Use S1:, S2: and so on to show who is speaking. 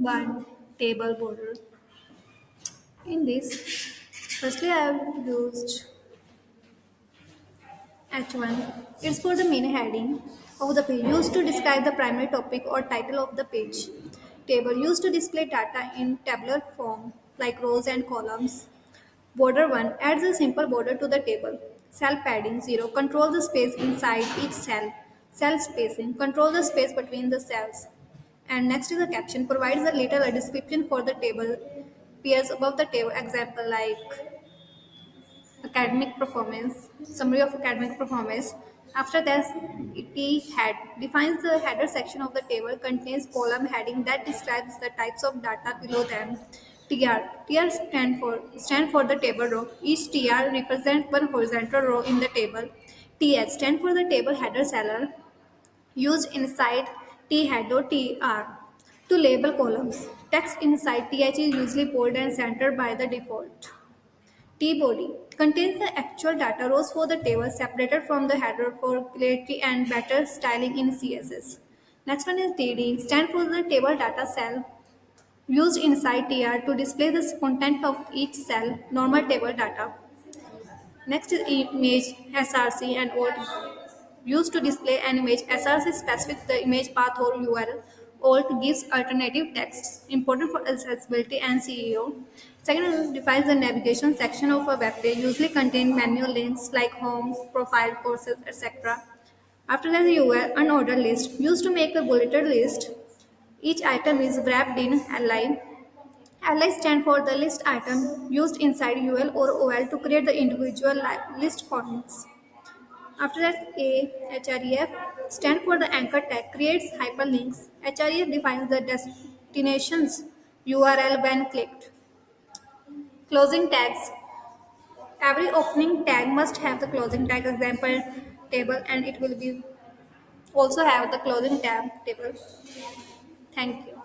S1: one table border. In this, firstly I have used H1. It's for the main heading of the page used to describe the primary topic or title of the page. Table used to display data in tabular form like rows and columns. Border 1 adds a simple border to the table. Cell padding 0 control the space inside each cell. Cell spacing control the space between the cells. And next is the caption provides a little a description for the table appears above the table example like academic performance, summary of academic performance. After that, T head defines the header section of the table contains column heading that describes the types of data below them. TR stand for the table row. Each TR represents one horizontal row in the table. TH stand for the table header cell used inside T head or TR to label columns. Text inside TH is usually bold and centered by the default. T-body contains the actual data rows for the table separated from the header for clarity and better styling in CSS. Next one is TD, stand for the table data cell used inside TR to display the content of each cell, normal table data. Next is image, SRC and alt used to display an image. SRC specifies the image path or URL. Alt gives alternative texts, important for accessibility and SEO. Second is defines the navigation section of a web page, usually contain menu links like homes, profile, courses, etc. After that, the URL unordered list used to make a bulleted list. Each item is wrapped in li. Li stand for the list item used inside UL or OL to create the individual list points. After that, href stand for the anchor tag, creates hyperlinks. Href defines the destination's URL when clicked. Closing tags. Every opening tag must have the closing tag example table and it will be also have the closing tab table. Thank you.